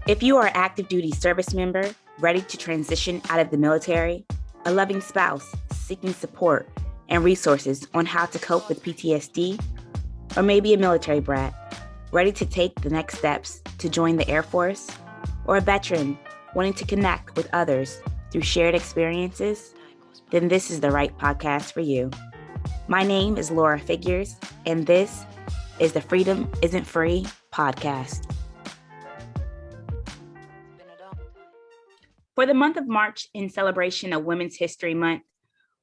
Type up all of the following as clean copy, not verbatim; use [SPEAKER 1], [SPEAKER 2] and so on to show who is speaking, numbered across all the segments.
[SPEAKER 1] If you are an active duty service member ready to transition out of the military, a loving spouse seeking support and resources on how to cope with PTSD, or maybe a military brat ready to take the next steps to join the Air Force, or a veteran wanting to connect with others through shared experiences, then this is the right podcast for you. My name is Laura Figures, and this is the Freedom Isn't Free podcast. For the month of March, in celebration of Women's History Month,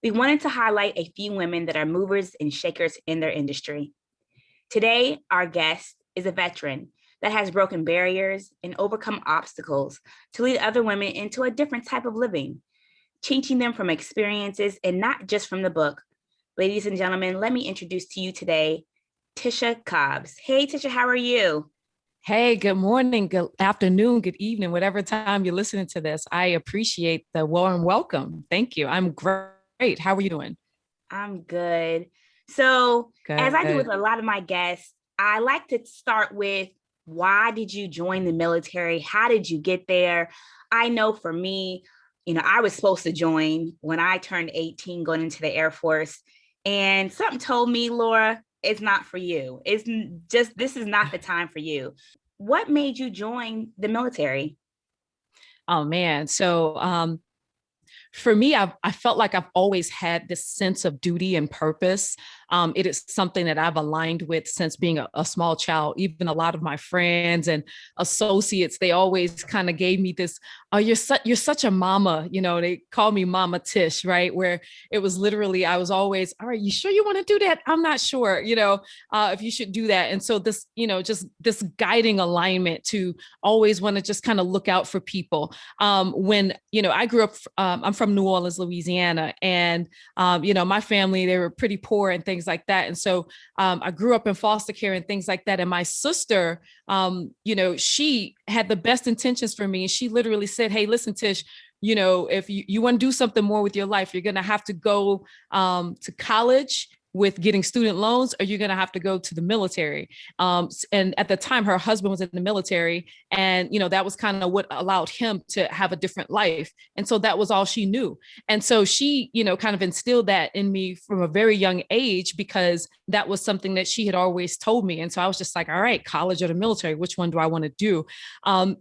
[SPEAKER 1] we wanted to highlight a few women that are movers and shakers in their industry. Today, our guest is a veteran that has broken barriers and overcome obstacles to lead other women into a different type of living, teaching them from experiences and not just from the book. Ladies and gentlemen, let me introduce to you today, Tisha Cobbs. Hey, Tisha, how are you?
[SPEAKER 2] Hey, good morning, good afternoon, good evening, whatever time you're listening to this. I appreciate the warm welcome. Thank you. I'm great. How are you doing?
[SPEAKER 1] I'm good. So,
[SPEAKER 2] Good.
[SPEAKER 1] as I do with a lot of my guests, I like to start with, why did you join the military? How did you get there? I know for me, I was supposed to join when I turned 18 going into the Air Force, and something told me, Laura, it's not for you. It's just, this is not the time for you. What made you join the military?
[SPEAKER 2] Oh man. So for me, I felt like I've always had this sense of duty and purpose. It is something that I've aligned with since being a small child. Even a lot of my friends and associates, they always kind of gave me this, oh, you're such a mama, they call me Mama Tish, right? Where it was literally, I was always, all right, you sure you want to do that? I'm not sure, if you should do that. And so this, just this guiding alignment to always want to just kind of look out for people. When, I grew up, I'm from New Orleans, Louisiana, and, my family, they were pretty poor and things like that. And so I grew up in foster care and things like that. And my sister, she had the best intentions for me. And she literally said, hey, listen, Tish, if you want to do something more with your life, you're going to have to go to college with getting student loans, or you're going to have to go to the military. And at the time, her husband was in the military, and, that was kind of what allowed him to have a different life. And so that was all she knew. And so she, kind of instilled that in me from a very young age, because that was something that she had always told me. And so I was just like, all right, college or the military, which one do I want to do?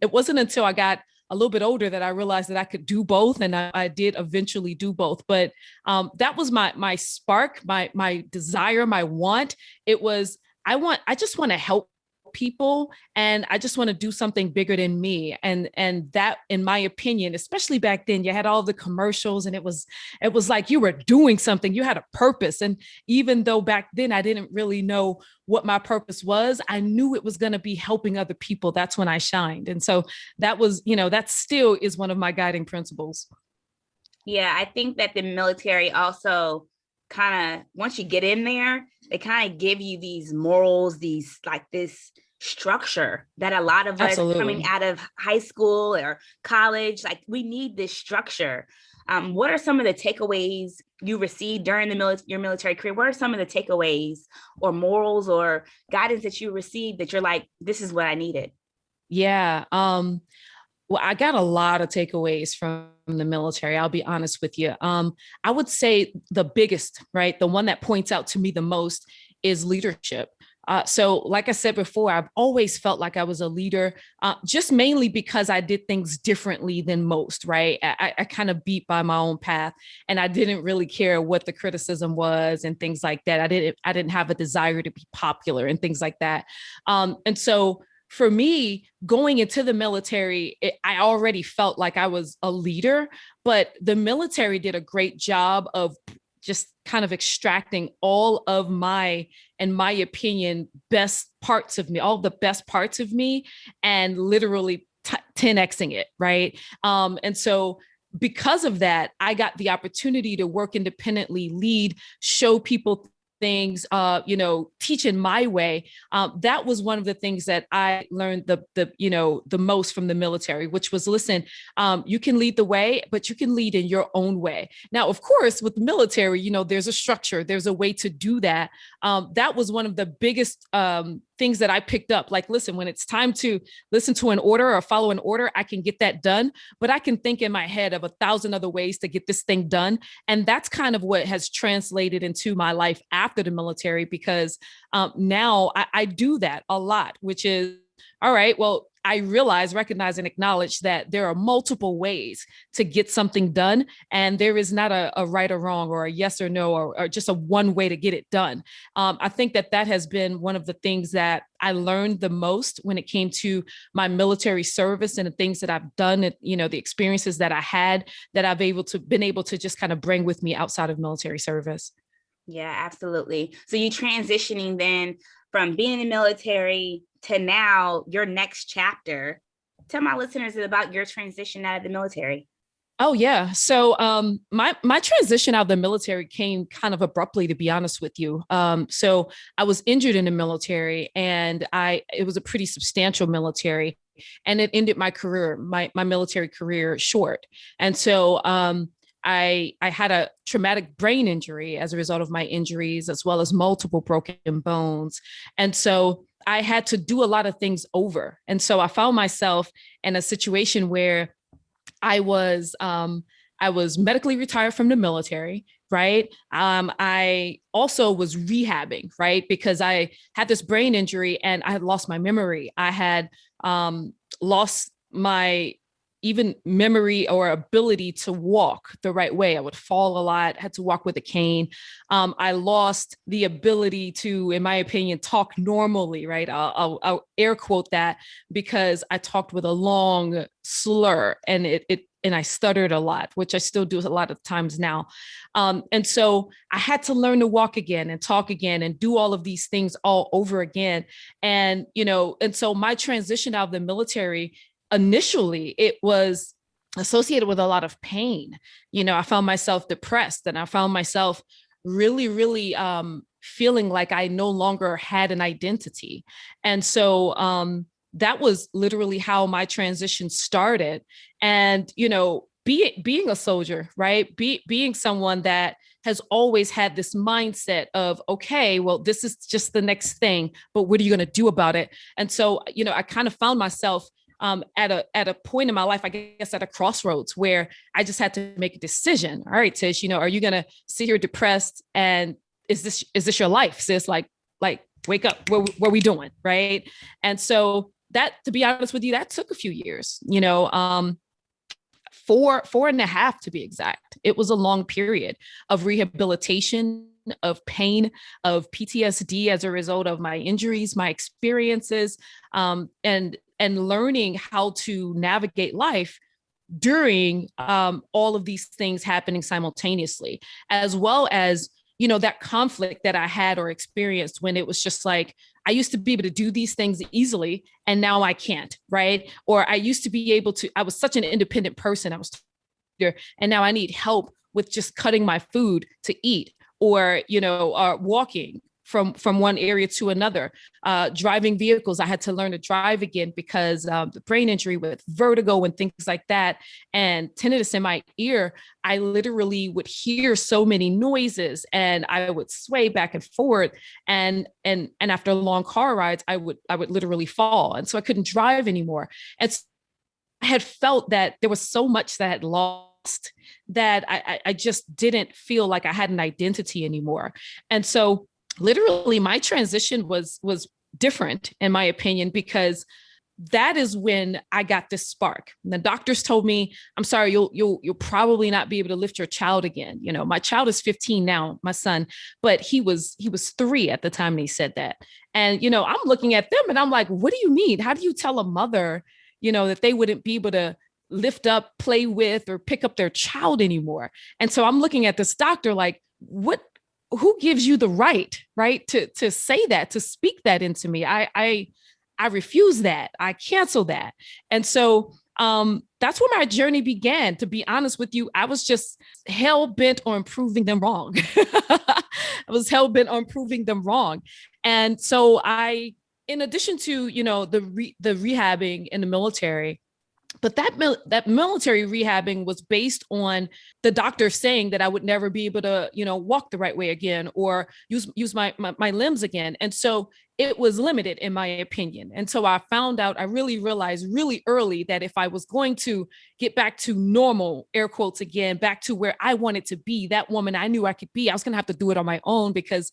[SPEAKER 2] It wasn't until I got a little bit older that I realized that I could do both. And I did eventually do both. But that was my spark, my desire, my want. It was, I just want to help people, and I just want to do something bigger than me. And that, in my opinion, especially back then, you had all the commercials, and it was like you were doing something, you had a purpose. And even though back then I didn't really know what my purpose was, I knew it was going to be helping other people. That's when I shined. And so that was, that still is one of my guiding principles.
[SPEAKER 1] Yeah, I think that the military also kind of, once you get in there, they kind of give you these morals, these like this structure that a lot of us coming out of high school or college, like we need this structure. What are some of the takeaways you received during your military career? What are some of the takeaways or morals or guidance that you received that you're like, this is what I needed?
[SPEAKER 2] Yeah. Well, I got a lot of takeaways from the military. I'll be honest with you. I would say the biggest, right? The one that points out to me the most is leadership. So like I said before, I've always felt like I was a leader, just mainly because I did things differently than most, right? I kind of beat by my own path, and I didn't really care what the criticism was and things like that. I didn't have a desire to be popular and things like that. And so for me, going into the military, I already felt like I was a leader, but the military did a great job of just kind of extracting all of my, in my opinion, best parts of me, all the best parts of me, and literally 10xing it, right? And so because of that, I got the opportunity to work independently, lead, show people things, teach in my way. That was one of the things that I learned the most from the military, which was, listen, you can lead the way, but you can lead in your own way. Now, of course, with the military, there's a structure, there's a way to do that. That was one of the biggest things that I picked up. Like, listen, when it's time to listen to an order or follow an order, I can get that done, but I can think in my head of 1,000 other ways to get this thing done. And that's kind of what has translated into my life after the military, because now I do that a lot, which is, all right, well, I recognize, and acknowledge that there are multiple ways to get something done. And there is not a right or wrong, or a yes or no, or just a one way to get it done. I think that has been one of the things that I learned the most when it came to my military service, and the things that I've done, and, the experiences that I had, that I've been able to just kind of bring with me outside of military service.
[SPEAKER 1] Yeah, absolutely. So you transitioning then from being in the military to now your next chapter. Tell my listeners about your transition out of the military.
[SPEAKER 2] Oh yeah. So my transition out of the military came kind of abruptly, to be honest with you. So I was injured in the military, and it was a pretty substantial military, and it ended my career, my military career, short. And so I had a traumatic brain injury as a result of my injuries, as well as multiple broken bones. And so I had to do a lot of things over. And so I found myself in a situation where I was medically retired from the military, right? I also was rehabbing, right? Because I had this brain injury and I had lost my memory. I had lost my even memory or ability to walk the right way. I would fall a lot, had to walk with a cane. I lost the ability to, in my opinion, talk normally, right? I'll air quote that, because I talked with a long slur, and and I stuttered a lot, which I still do a lot of times now. And so I had to learn to walk again and talk again and do all of these things all over again. And, and so my transition out of the military, initially, it was associated with a lot of pain. I found myself depressed, and I found myself really, really feeling like I no longer had an identity. And so that was literally how my transition started. And, being a soldier, right? Being someone that has always had this mindset of, okay, well, this is just the next thing, but what are you going to do about it? And so, I kind of found myself at a point in my life, I guess at a crossroads, where I just had to make a decision. All right, Tish, are you gonna sit here depressed, and is this your life, sis? Like wake up. What are we doing, right? And so that, to be honest with you, that took a few years. 4.5 to be exact. It was a long period of rehabilitation, of pain, of PTSD as a result of my injuries, my experiences, and learning how to navigate life during all of these things happening simultaneously, as well as, that conflict that I had or experienced when it was just like, I used to be able to do these things easily, and now I can't, right? Or I used to be able to, I was such an independent person, and now I need help with just cutting my food to eat, or, walking from one area to another, driving vehicles. I had to learn to drive again because the brain injury with vertigo and things like that, and tinnitus in my ear, I literally would hear so many noises, and I would sway back and forth. And after long car rides, I would literally fall. And so I couldn't drive anymore. And so I had felt that there was so much that I had lost, that I just didn't feel like I had an identity anymore. And so literally my transition was different, in my opinion, because that is when I got this spark. And the doctors told me, I'm sorry, you'll probably not be able to lift your child again. My child is 15 now, my son, but he was 3 at the time they said that. And, I'm looking at them and I'm like, what do you mean? How do you tell a mother, that they wouldn't be able to lift up, play with, or pick up their child anymore? And so I'm looking at this doctor like, who gives you the right to say that, to speak that into me? I refuse that. I cancel that. And so that's where my journey began. To be honest with you, I was just hell bent on proving them wrong. I was hell bent on proving them wrong. And so in addition to, the rehabbing in the military, but that military rehabbing was based on the doctor saying that I would never be able to, walk the right way again, or use my limbs again. And so it was limited in my opinion. And so I really realized really early that if I was going to get back to normal, air quotes again, back to where I wanted to be, that woman I knew I could be, I was going to have to do it on my own because,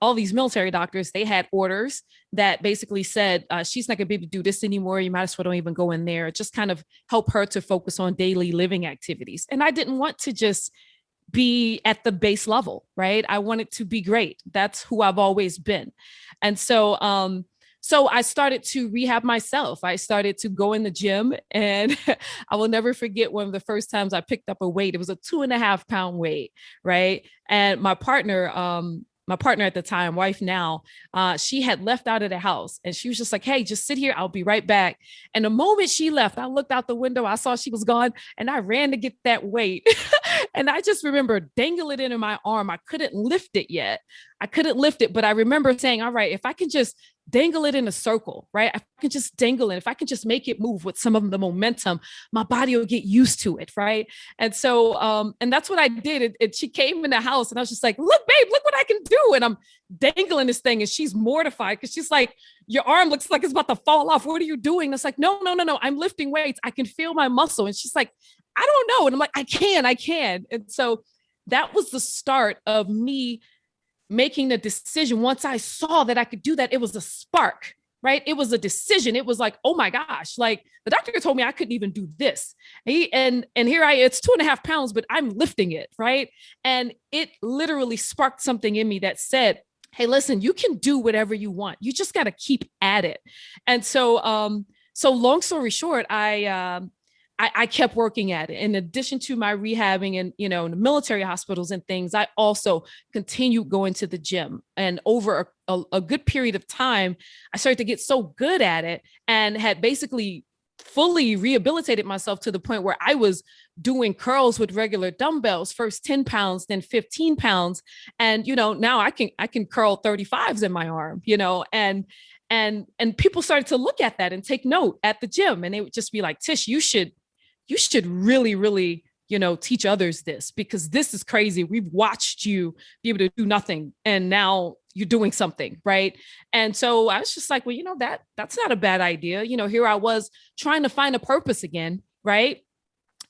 [SPEAKER 2] all these military doctors, they had orders that basically said, she's not going to be able to do this anymore. You might as well don't even go in there. Just kind of help her to focus on daily living activities. And I didn't want to just be at the base level, right? I wanted to be great. That's who I've always been. And so I started to rehab myself. I started to go in the gym, and I will never forget one of the first times I picked up a weight. It was a 2.5 pound weight, right? And my partner at the time, wife now, she had left out of the house, and she was just like, "Hey, just sit here. I'll be right back." And the moment she left, I looked out the window, I saw she was gone, and I ran to get that weight. And I just remember dangling it in my arm. I couldn't lift it yet. I couldn't lift it, but I remember saying, all right, if I can just dangle it in a circle, right? I can just dangle it. If I can just make it move with some of the momentum, my body will get used to it, right? And so, and that's what I did. She came in the house, and I was just like, look, babe, look what I can do. And I'm dangling this thing, and she's mortified because she's like, your arm looks like it's about to fall off. What are you doing? And it's like, no, I'm lifting weights. I can feel my muscle. And she's like, I don't know. And I'm like, I can. And so that was the start of me making the decision. Once I saw that I could do that, it was a spark, right? It was a decision. It was like, oh my gosh, like the doctor told me I couldn't even do this. And here it's 2.5 pounds, but I'm lifting it, right? And it literally sparked something in me that said, hey, listen, you can do whatever you want. You just got to keep at it. And so, so long story short, I kept working at it. In addition to my rehabbing and, in the military hospitals and things, I also continued going to the gym. And over a good period of time, I started to get so good at it and had basically fully rehabilitated myself to the point where I was doing curls with regular dumbbells, first 10 pounds, then 15 pounds. And, now I can curl 35s in my arm, and people started to look at that and take note at the gym. And they would just be like, Tish, you should really, really, teach others this, because this is crazy. We've watched you be able to do nothing, and now you're doing something, right? And so I was just like, well, that's not a bad idea. Here I was trying to find a purpose again, right?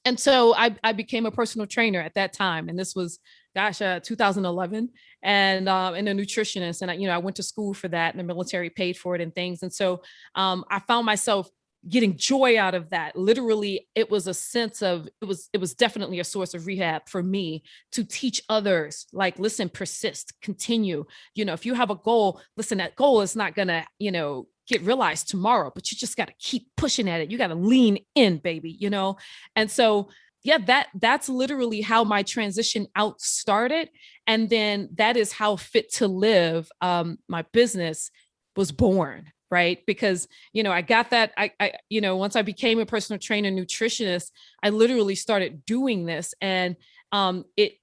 [SPEAKER 2] And so I became a personal trainer at that time, and this was, 2011, and a nutritionist, and I went to school for that, and the military paid for it and things, and so I found myself getting joy out of that. Literally, it was a sense of, it was definitely a source of rehab for me to teach others, like, listen, persist, continue. If you have a goal, listen, that goal is not gonna, get realized tomorrow, but you just got to keep pushing at it. You got to lean in, baby, And so, yeah, that's literally how my transition out started. And then that is how Fyt2Live, my business, was born. Right. Because, I got that. Once I became a personal trainer, nutritionist, I literally started doing this, and it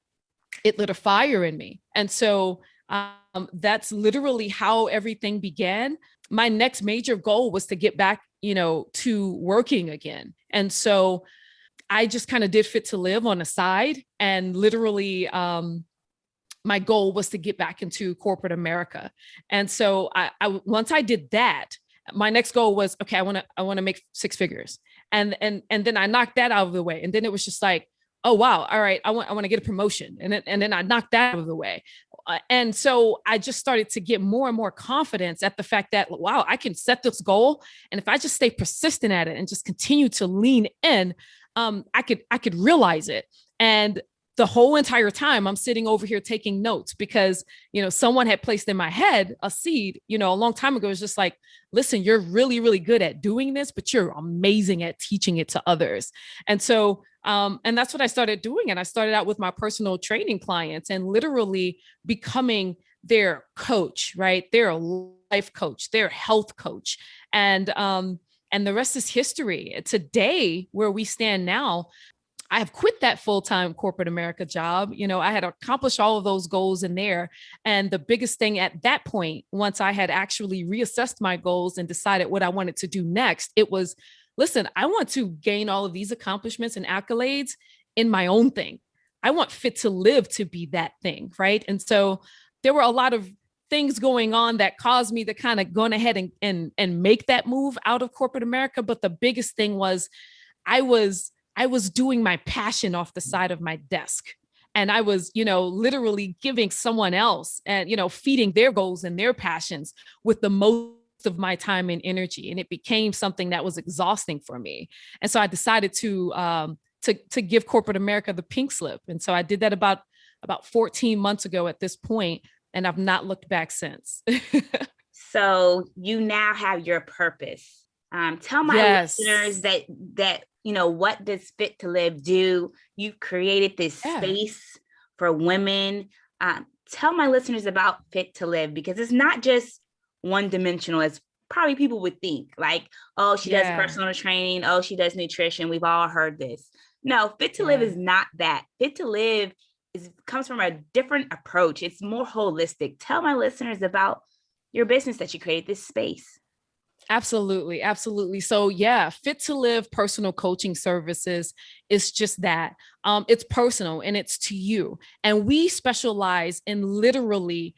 [SPEAKER 2] lit a fire in me. And so that's literally how everything began. My next major goal was to get back, to working again. And so I just kind of did Fyt2Live on the side, and literally, my goal was to get back into corporate America. And so I once I did that, my next goal was, okay, I want to make 6 figures. And then I knocked that out of the way. And then it was just like, oh, wow. All right. I want to get a promotion. And then I knocked that out of the way. And so I just started to get more and more confidence at the fact that, wow, I can set this goal. And if I just stay persistent at it and just continue to lean in, I could realize it. And the whole entire time I'm sitting over here taking notes, because, someone had placed in my head a seed, a long time ago. It's just like, listen, you're really, really good at doing this, but you're amazing at teaching it to others. And so, and that's what I started doing. And I started out with my personal training clients and literally becoming their coach, right? Their life coach, their health coach. And the rest is history. Today, where we stand now, I have quit that full-time corporate America job. I had accomplished all of those goals in there. And the biggest thing at that point, once I had actually reassessed my goals and decided what I wanted to do next, it was, listen, I want to gain all of these accomplishments and accolades in my own thing. I want Fyt2Live to be that thing, right? And so there were a lot of things going on that caused me to kind of go ahead and make that move out of corporate America. But the biggest thing was I was doing my passion off the side of my desk. And I was, literally giving someone else and, feeding their goals and their passions with the most of my time and energy. And it became something that was exhausting for me. And so I decided to give corporate America the pink slip. And so I did that about 14 months ago at this point, and I've not looked back since.
[SPEAKER 1] So you now have your purpose. Tell my listeners that what does Fyt2Live do? You've created this space for women. Tell my listeners about Fyt2Live, because it's not just one dimensional as probably people would think, like, oh, she does personal training, oh, she does nutrition. We've all heard this. No, Fyt2Live is not that. Fyt2Live comes from a different approach. It's more holistic. Tell my listeners about your business that you created, this space.
[SPEAKER 2] Absolutely. Absolutely. So Fyt2Live personal coaching services is just that. It's personal and it's to you. And we specialize in literally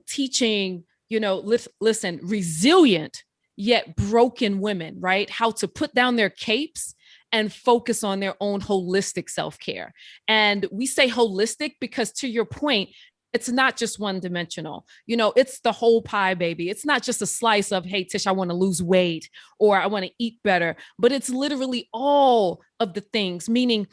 [SPEAKER 2] teaching, listen, resilient yet broken women, right? How to put down their capes and focus on their own holistic self-care. And we say holistic because, to your point, it's not just one dimensional. It's the whole pie, baby. It's not just a slice of, hey, Tish, I want to lose weight or I want to eat better, but it's literally all of the things, meaning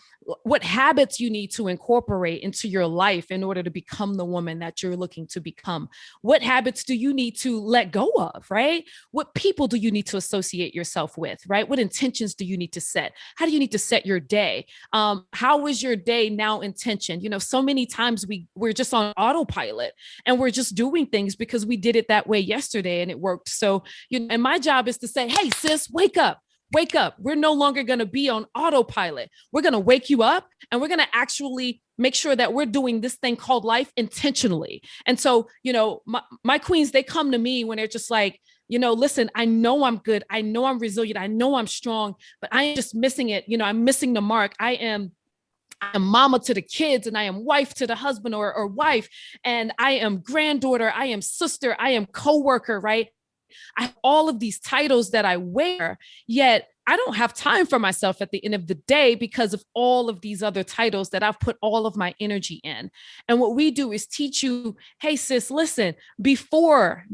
[SPEAKER 2] what habits you need to incorporate into your life in order to become the woman that you're looking to become. What habits do you need to let go of, right? What people do you need to associate yourself with, right? What intentions do you need to set? How do you need to set your day? How is your day now intentioned? So many times we're just on autopilot and we're just doing things because we did it that way yesterday and it worked. So, and my job is to say, hey, sis, wake up. Wake up. We're no longer going to be on autopilot. We're going to wake you up and we're going to actually make sure that we're doing this thing called life intentionally. And so, my queens, they come to me when they're just like, listen, I know I'm good. I know I'm resilient. I know I'm strong, but I am just missing it. I'm missing the mark. I am mama to the kids and I am wife to the husband or wife. And I am granddaughter. I am sister. I am coworker, right? I have all of these titles that I wear, yet I don't have time for myself at the end of the day because of all of these other titles that I've put all of my energy in. And what we do is teach you, hey, sis, listen, before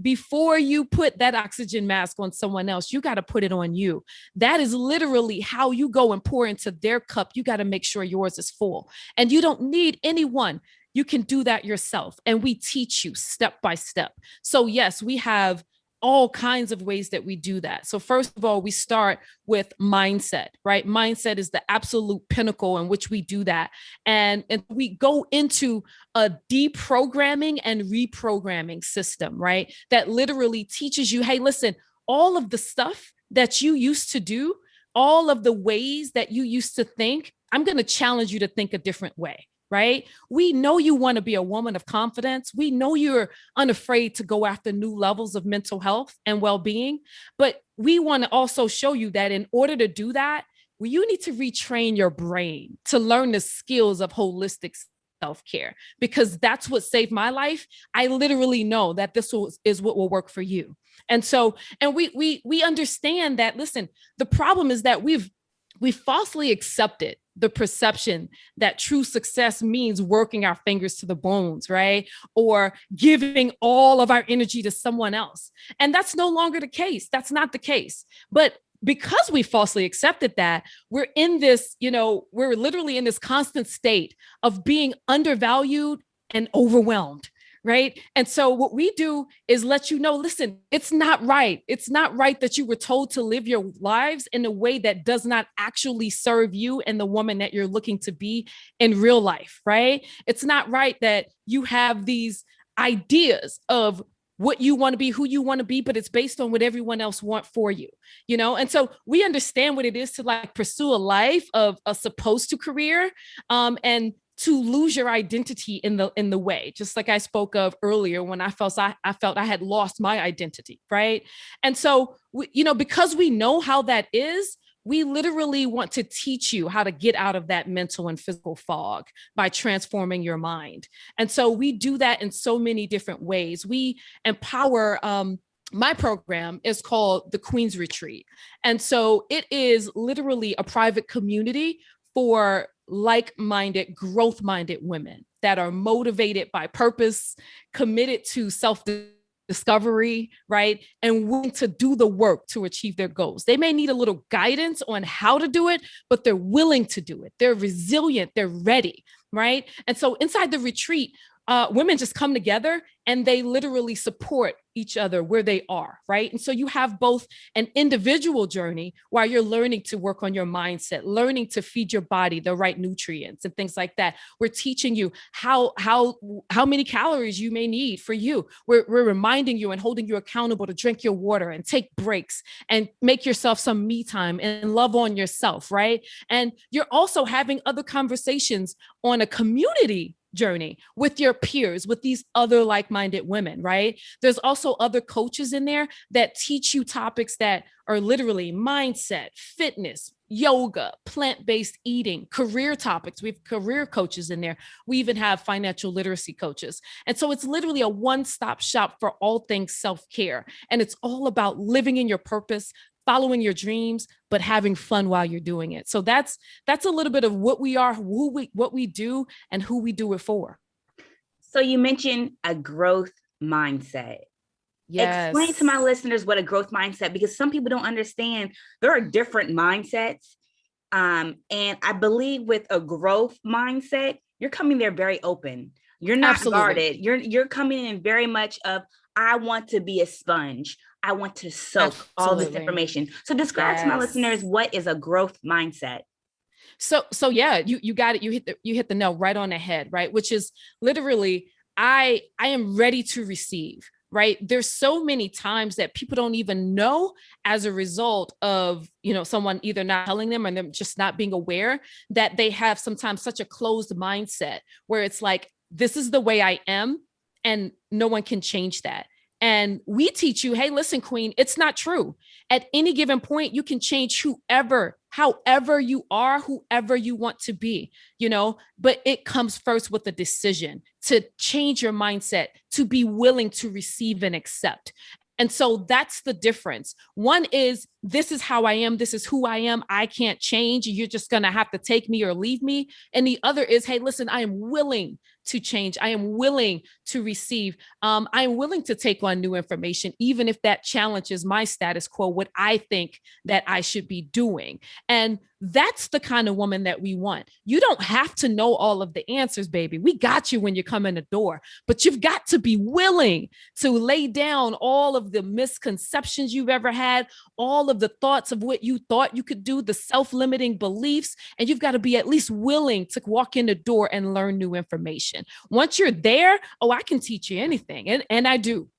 [SPEAKER 2] you put that oxygen mask on someone else, you got to put it on you. That is literally how you go and pour into their cup. You got to make sure yours is full. And you don't need anyone. You can do that yourself. And we teach you step by step. So yes, we have all kinds of ways that we do that. So first of all, we start with mindset, right? Mindset is the absolute pinnacle in which we do that. And we go into a deprogramming and reprogramming system, right? That literally teaches you, hey, listen, all of the stuff that you used to do, all of the ways that you used to think, I'm going to challenge you to think a different way. Right? We know you want to be a woman of confidence. We know you're unafraid to go after new levels of mental health and well-being, but we want to also show you that in order to do that, you need to retrain your brain to learn the skills of holistic self-care, because that's what saved my life. I literally know that is what will work for you. And so, and we understand that, listen, the problem is that we falsely accepted the perception that true success means working our fingers to the bones, right? Or giving all of our energy to someone else. And that's no longer the case. That's not the case. But because we falsely accepted that, we're in this, we're literally in this constant state of being undervalued and overwhelmed. Right. And so what we do is let you know, listen, it's not right. It's not right that you were told to live your lives in a way that does not actually serve you and the woman that you're looking to be in real life. Right. It's not right that you have these ideas of what you want to be, who you want to be, but it's based on what everyone else wants for you, And so we understand what it is to like pursue a life of a supposed to career, and to lose your identity in the way, just like I spoke of earlier when I felt I had lost my identity, right? And so, because we know how that is, we literally want to teach you how to get out of that mental and physical fog by transforming your mind. And so we do that in so many different ways. We empower, my program is called the Queen's Retreat. And so it is literally a private community for like-minded, growth-minded women that are motivated by purpose, committed to self-discovery, right? And willing to do the work to achieve their goals. They may need a little guidance on how to do it, but they're willing to do it. They're resilient, they're ready, right? And so inside the retreat, women just come together and they literally support each other where they are, right? And so you have both an individual journey while you're learning to work on your mindset, learning to feed your body the right nutrients and things like that. We're teaching you how many calories you may need for you. We're reminding you and holding you accountable to drink your water and take breaks and make yourself some me time and love on yourself, right? And you're also having other conversations on a community journey with your peers, with these other like-minded women, right? There's also other coaches in there that teach you topics that are literally mindset, fitness, yoga, plant-based eating, career topics. We have career coaches in there. We even have financial literacy coaches. And so it's literally a one-stop shop for all things self-care. And it's all about living in your purpose, following your dreams, but having fun while you're doing it. So that's a little bit of what we are, what we do, and who we do it for.
[SPEAKER 1] So you mentioned a growth mindset. Yes. Explain to my listeners what a growth mindset, because some people don't understand there are different mindsets. And I believe with a growth mindset, you're coming there very open. You're not guarded. You're coming in very much of, I want to be a sponge. I want to soak all this information. So describe to my listeners, what is a growth mindset?
[SPEAKER 2] So yeah, you got it. You hit the nail right on the head, right? Which is literally, I am ready to receive, right? There's so many times that people don't even know as a result of, someone either not telling them or them just not being aware that they have sometimes such a closed mindset where it's like, this is the way I am and no one can change that. And we teach you, hey, listen, Queen, it's not true. At any given point, you can change however you are, whoever you want to be, but it comes first with a decision to change your mindset, to be willing to receive and accept. And so that's the difference. One is, this is how I am. This is who I am. I can't change. You're just going to have to take me or leave me. And the other is, hey, listen, I am willing to change. I am willing to receive. I am willing to take on new information, even if that challenges my status quo, what I think that I should be doing. And that's the kind of woman that we want. You don't have to know all of the answers, baby. We got you when you come in the door, but you've got to be willing to lay down all of the misconceptions you've ever had, all of the thoughts of what you thought you could do, the self-limiting beliefs, and you've got to be at least willing to walk in the door and learn new information. Once you're there, I can teach you anything. And I do.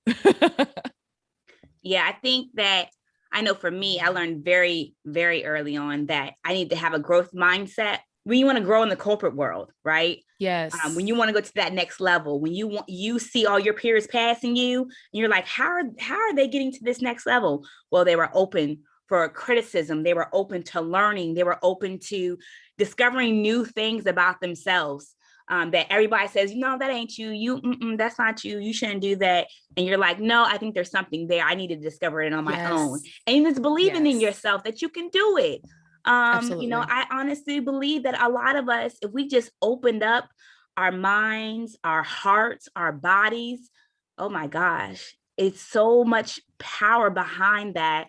[SPEAKER 1] Yeah, I think that, I know for me, I learned very, very early on that I need to have a growth mindset when you want to grow in the corporate world, right?
[SPEAKER 2] Yes.
[SPEAKER 1] When you want to go to that next level, when you see all your peers passing you, and you're like, how are they getting to this next level? Well, they were open for criticism. They were open to learning. They were open to discovering new things about themselves. That everybody says, that ain't you. That's not you. You shouldn't do that. And you're like, no, I think there's something there. I need to discover it on my own. And it's believing in yourself that you can do it. I honestly believe that a lot of us, if we just opened up our minds, our hearts, our bodies, oh my gosh, it's so much power behind that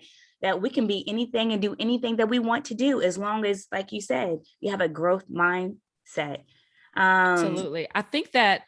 [SPEAKER 1] we can be anything and do anything that we want to do, as long as, like you said, you have a growth mindset.
[SPEAKER 2] Absolutely. I think that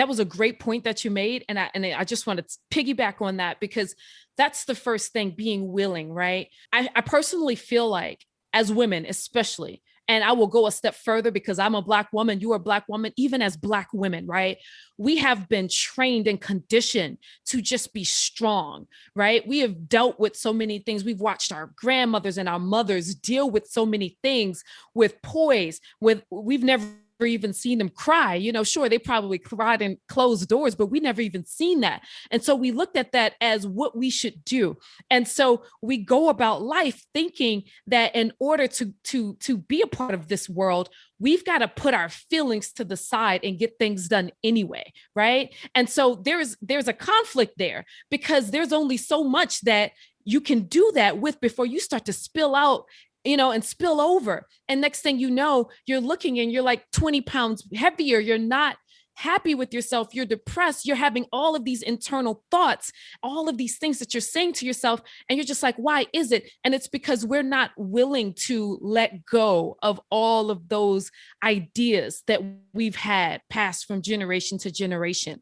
[SPEAKER 2] was a great point that you made. And I just want to piggyback on that, because that's the first thing, being willing, right? I personally feel like, as women, especially, and I will go a step further because I'm a Black woman, you are a Black woman, even as Black women, right? We have been trained and conditioned to just be strong, right? We have dealt with so many things. We've watched our grandmothers and our mothers deal with so many things with poise, we've never even seen them cry. Sure, they probably cried in closed doors, but we never even seen that. And so we looked at that as what we should do. And so we go about life thinking that in order to be a part of this world, we've got to put our feelings to the side and get things done anyway, right? And so there's a conflict there, because there's only so much that you can do that with before you start to spill out, and spill over. And next thing you know, you're looking and you're like 20 pounds heavier. You're not happy with yourself. You're depressed. You're having all of these internal thoughts, all of these things that you're saying to yourself. And you're just like, why is it? And it's because we're not willing to let go of all of those ideas that we've had passed from generation to generation.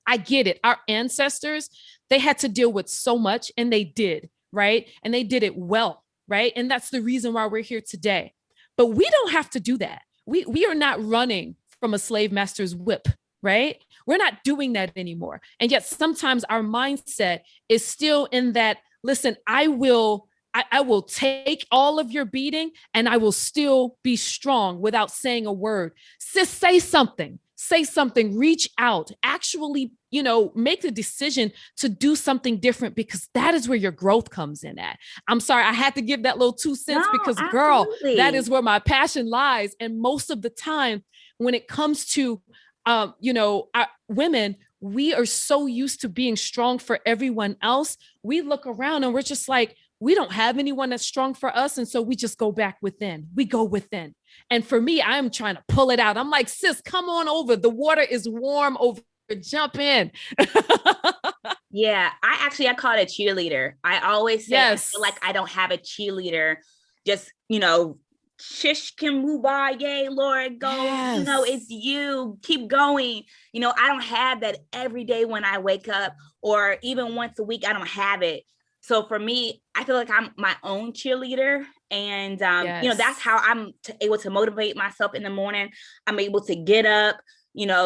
[SPEAKER 2] I get it. Our ancestors, they had to deal with so much, and they did, right? And they did it well, right? And that's the reason why we're here today. But we don't have to do that. We are not running from a slave master's whip, right? We're not doing that anymore. And yet sometimes our mindset is still in that, listen, I will take all of your beating and I will still be strong without saying a word. Sis, say something, reach out, actually, make the decision to do something different, because that is where your growth comes in at. I'm sorry, I had to give that little 2 cents because girl, that is where my passion lies. And most of the time when it comes to, our women, we are so used to being strong for everyone else. We look around and we're just like, we don't have anyone that's strong for us. And so we just go back within. We go within. And for me, I'm trying to pull it out. I'm like, sis, come on over. The water is warm over. Jump in.
[SPEAKER 1] Yeah, I call it a cheerleader. I always say, yes. I feel like I don't have a cheerleader. Just, shish can move by. Yay, Lord, go. Yes. It's you. Keep going. I don't have that every day when I wake up, or even once a week. I don't have it. So for me, I feel like I'm my own cheerleader. And, yes. That's how I'm able to motivate myself in the morning. I'm able to get up,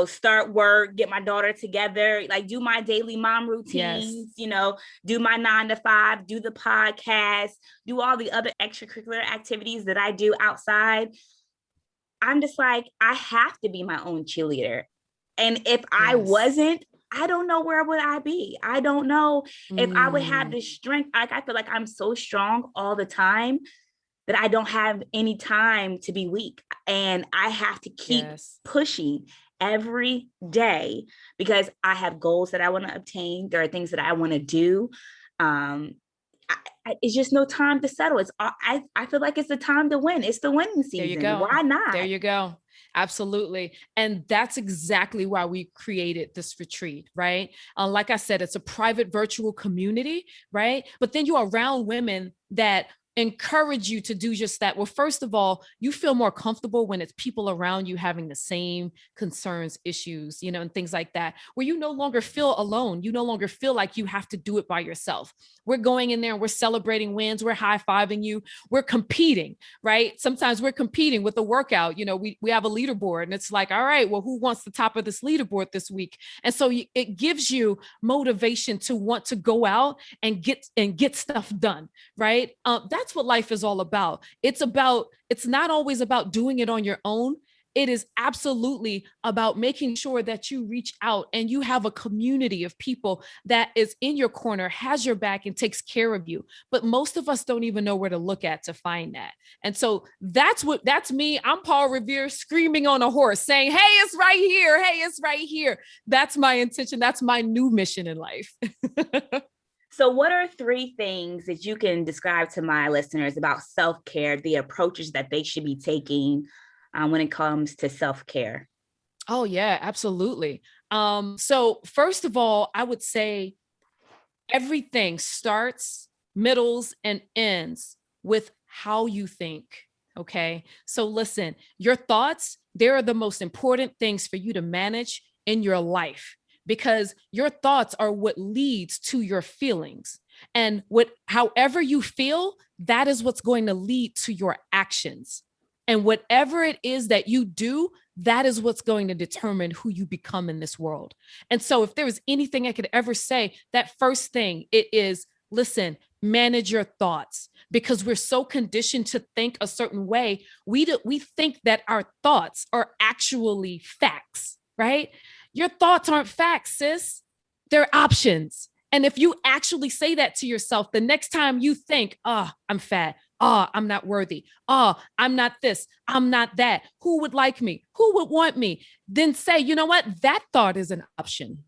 [SPEAKER 1] start work, get my daughter together, like do my daily mom routines, yes. Do my 9 to 5, do the podcast, do all the other extracurricular activities that I do outside. I'm just like, I have to be my own cheerleader. And if yes. I wasn't, I don't know where would I be. I don't know if I would have the strength. Like, I feel like I'm so strong all the time that I don't have any time to be weak. And I have to keep yes. pushing every day, because I have goals that I want to obtain. There are things that I want to do. It's just no time to settle. I feel like it's the time to win. It's the winning season. There you go. Why not?
[SPEAKER 2] There you go. Absolutely. And that's exactly why we created this retreat, right? Like I said, it's a private virtual community, right? But then you're around women that encourage you to do just that. Well, first of all, you feel more comfortable when it's people around you having the same concerns, issues, and things like that, where you no longer feel alone. You no longer feel like you have to do it by yourself. We're going in there and we're celebrating wins. We're high-fiving you. We're competing, right? Sometimes we're competing with a workout. We have a leaderboard, and it's like, all right, well, who wants the top of this leaderboard this week? And so it gives you motivation to want to go out and get stuff done, right? That's what life is all about. It's not always about doing it on your own. It is absolutely about making sure that you reach out and you have a community of people that is in your corner, has your back, and takes care of you. But most of us don't even know where to look at to find that. And so that's me. I'm Paul Revere screaming on a horse saying, hey, it's right here. Hey, it's right here. That's my intention. That's my new mission in life.
[SPEAKER 1] So what are 3 things that you can describe to my listeners about self-care, the approaches that they should be taking when it comes to self-care?
[SPEAKER 2] Oh, yeah, absolutely. So first of all, I would say everything starts, middles, and ends with how you think. Okay. So listen, your thoughts, they're the most important things for you to manage in your life, because your thoughts are what leads to your feelings. And however you feel, that is what's going to lead to your actions. And whatever it is that you do, that is what's going to determine who you become in this world. And so if there was anything I could ever say, that first thing, it is, listen, manage your thoughts, because we're so conditioned to think a certain way. We think that our thoughts are actually facts, right? Your thoughts aren't facts, sis. They're options. And if you actually say that to yourself, the next time you think, oh, I'm fat, oh, I'm not worthy, oh, I'm not this, I'm not that, who would like me, who would want me, then say, you know what, that thought is an option.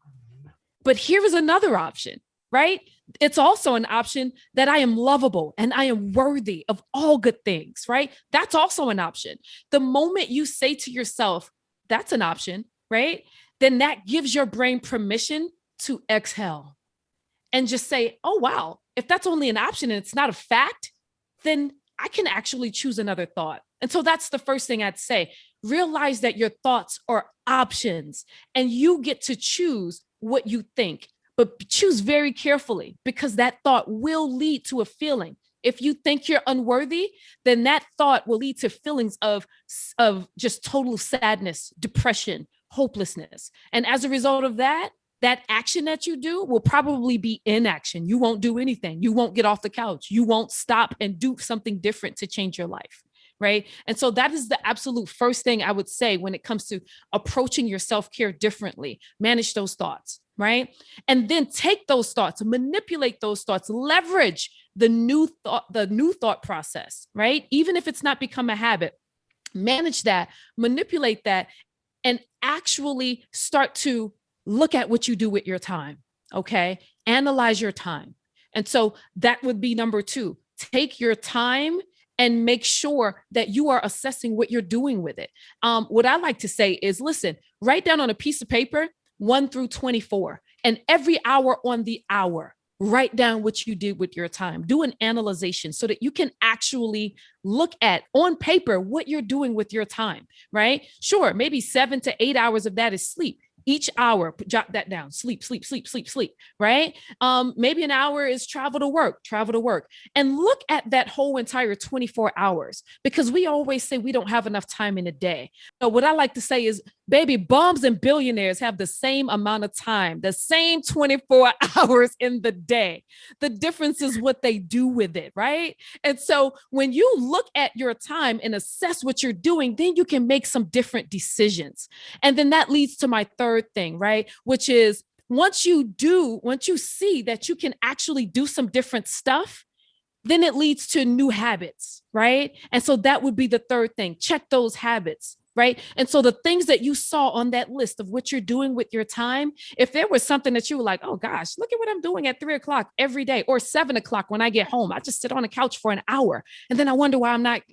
[SPEAKER 2] But here is another option, right? It's also an option that I am lovable and I am worthy of all good things, right? That's also an option. The moment you say to yourself, that's an option, right? Then that gives your brain permission to exhale and just say, oh, wow, if that's only an option and it's not a fact, then I can actually choose another thought. And so that's the first thing I'd say. Realize that your thoughts are options and you get to choose what you think, but choose very carefully, because that thought will lead to a feeling. If you think you're unworthy, then that thought will lead to feelings of just total sadness, depression, hopelessness. And as a result of that, that action that you do will probably be inaction. You won't do anything. You won't get off the couch. You won't stop and do something different to change your life. Right. And so that is the absolute first thing I would say when it comes to approaching your self-care differently. Manage those thoughts. Right. And then take those thoughts, manipulate those thoughts, leverage the new thought process. Right. Even if it's not become a habit, manage that, manipulate that, and actually start to look at what you do with your time. Okay. Analyze your time. And so that would be number 2. Take your time and make sure that you are assessing what you're doing with it. What I like to say is, listen, write down on a piece of paper 1 through 24, and every hour on the hour, write down what you did with your time. Do an analyzation so that you can actually look at on paper what you're doing with your time, right? Sure, maybe 7 to 8 hours of that is sleep. Each hour, jot that down, sleep, right? Maybe an hour is travel to work, and look at that whole entire 24 hours, because we always say we don't have enough time in a day. So what I like to say is, baby, bums and billionaires have the same amount of time, the same 24 hours in the day. The difference is what they do with it, right? And so when you look at your time and assess what you're doing, then you can make some different decisions. And then that leads to my third thing, right? Which is, once you see that you can actually do some different stuff, then it leads to new habits, right? And so that would be the third thing. Check those habits, right? And so the things that you saw on that list of what you're doing with your time, if there was something that you were like, oh gosh, look at what I'm doing at 3 o'clock every day, or 7 o'clock when I get home, I just sit on the couch for an hour. And then I wonder why I'm not,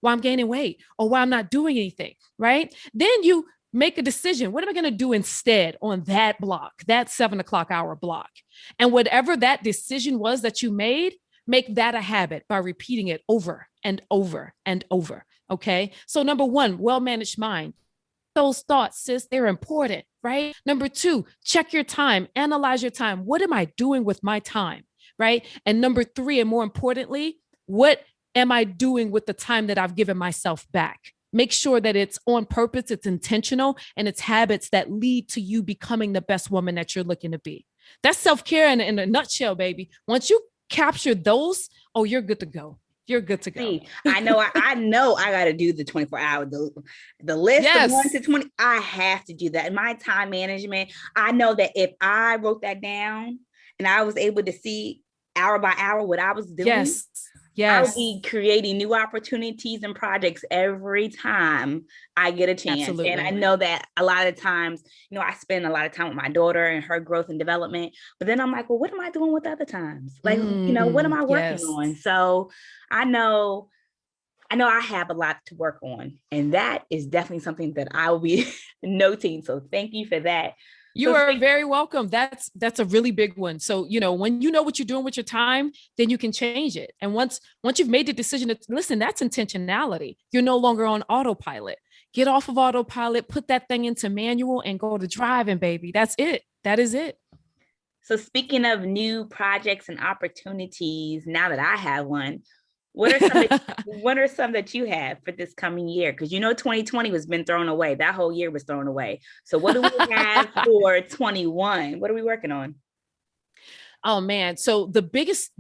[SPEAKER 2] why I'm gaining weight, or why I'm not doing anything, right? Then you make a decision. What am I going to do instead on that block, that 7 o'clock hour block? And whatever that decision was that you made, make that a habit by repeating it over and over and over. Okay. So number 1, well-managed mind. Those thoughts, sis, they're important, right? Number 2, check your time, analyze your time. What am I doing with my time? Right. And number 3, and more importantly, what am I doing with the time that I've given myself back? Make sure that it's on purpose, it's intentional, and it's habits that lead to you becoming the best woman that you're looking to be. That's self-care in a nutshell, baby. Once you capture those, oh, you're good to go. You're good to go.
[SPEAKER 1] See, I know I got to do the 24 hour, the list of 1 to 20. I have to do that. In my time management, I know that if I wrote that down and I was able to see hour by hour what I was doing,
[SPEAKER 2] yes.
[SPEAKER 1] I would be creating new opportunities and projects every time I get a chance. Absolutely. And I know that a lot of times, I spend a lot of time with my daughter and her growth and development, but then I'm like, well, what am I doing with other times? Like, what am I working on? So I know I have a lot to work on, and that is definitely something that I will be noting. So thank you for that.
[SPEAKER 2] You are very welcome. That's a really big one. So, when you know what you're doing with your time, then you can change it. And once you've made the decision, listen, that's intentionality. You're no longer on autopilot. Get off of autopilot, put that thing into manual, and go to driving, baby. That's it. That is it.
[SPEAKER 1] So speaking of new projects and opportunities, now that I have one, what are some that you have for this coming year? Because 2020 has been thrown away. That whole year was thrown away. So what do we have for 21? What are we working on?
[SPEAKER 2] Oh man. So the biggest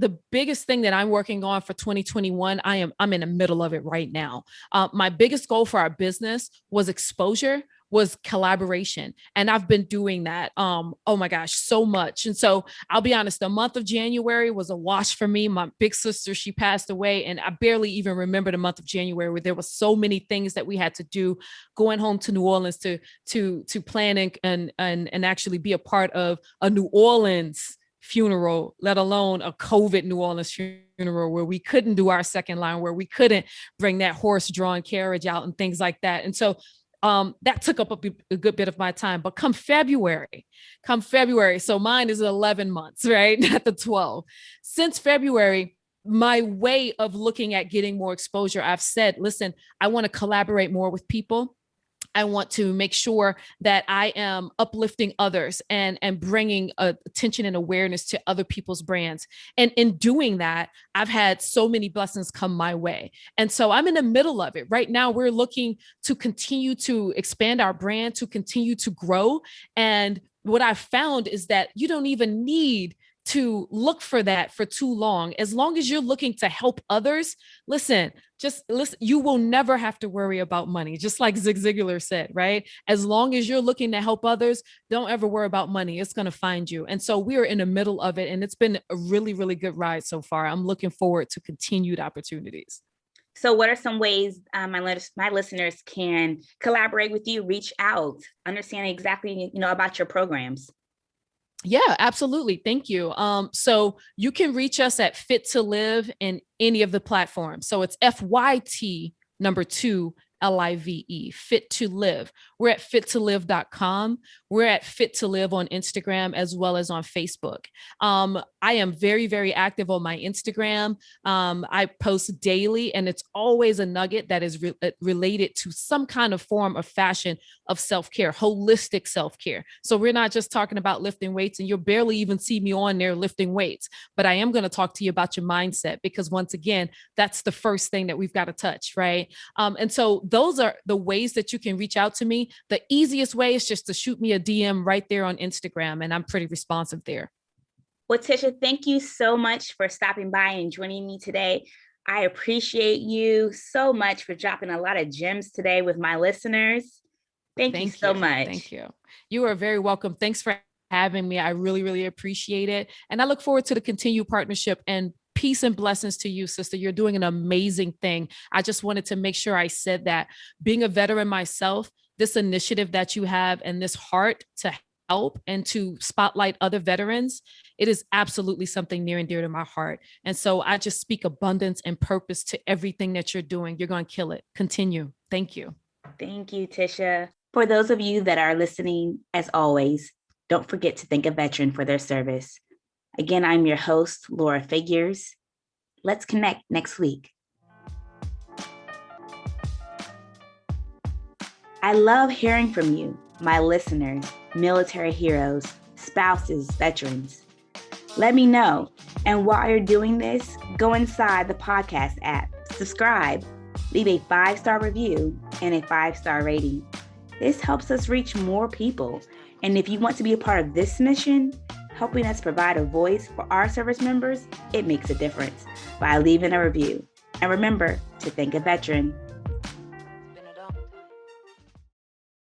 [SPEAKER 2] thing that I'm working on for 2021, I'm in the middle of it right now. My biggest goal for our business was exposure, was collaboration. And I've been doing that. Oh my gosh, so much. And so I'll be honest, the month of January was a wash for me. My big sister, she passed away, and I barely even remember the month of January, where there was so many things that we had to do, going home to New Orleans to plan and actually be a part of a New Orleans funeral, let alone a COVID New Orleans funeral where we couldn't do our second line, where we couldn't bring that horse-drawn carriage out and things like that. And so that took up a good bit of my time. But come February, so mine is 11 months, right? Not the 12. Since February, my way of looking at getting more exposure, I've said, listen, I want to collaborate more with people. I want to make sure that I am uplifting others and bringing attention and awareness to other people's brands. And in doing that, I've had so many blessings come my way. And so I'm in the middle of it. Right now, we're looking to continue to expand our brand, to continue to grow. And what I've found is that you don't even need to look for that for too long. As long as you're looking to help others, just listen, you will never have to worry about money. Just like Zig Ziglar said, right? As long as you're looking to help others, don't ever worry about money. It's going to find you. And so we are in the middle of it, and it's been a really, really good ride so far. I'm looking forward to continued opportunities.
[SPEAKER 1] So what are some ways my listeners can collaborate with you, reach out, understand exactly, about your programs?
[SPEAKER 2] Yeah, absolutely. Thank you. So you can reach us at Fyt2Live in any of the platforms. So it's FYT number 2 LIVE, Fyt2Live. We're at Fyt2Live.com. We're at Fyt2Live on Instagram as well as on Facebook. I am very, very active on my Instagram. I post daily, and it's always a nugget that is related to some kind of form of fashion of self-care, holistic self-care. So we're not just talking about lifting weights, and you'll barely even see me on there lifting weights, but I am going to talk to you about your mindset, because once again, that's the first thing that we've got to touch, right? And so those are the ways that you can reach out to me. The easiest way is just to shoot me a DM right there on Instagram, and I'm pretty responsive there.
[SPEAKER 1] Well, Tisha, thank you so much for stopping by and joining me today. I appreciate you so much for dropping a lot of gems today with my listeners. Thank you so much.
[SPEAKER 2] Thank you. You are very welcome. Thanks for having me. I really, really appreciate it. And I look forward to the continued partnership, and peace and blessings to you, sister. You're doing an amazing thing. I just wanted to make sure I said that. Being a veteran myself, this initiative that you have and this heart to help and to spotlight other veterans, it is absolutely something near and dear to my heart. And so I just speak abundance and purpose to everything that you're doing. You're going to kill it. Continue. Thank you.
[SPEAKER 1] Thank you, Tisha. For those of you that are listening, as always, don't forget to thank a veteran for their service. Again, I'm your host, Laura Figures. Let's connect next week. I love hearing from you, my listeners, military heroes, spouses, veterans. Let me know. And while you're doing this, go inside the podcast app, subscribe, leave a 5-star review and a 5-star rating. This helps us reach more people. And if you want to be a part of this mission, helping us provide a voice for our service members, it makes a difference by leaving a review. And remember to thank a veteran.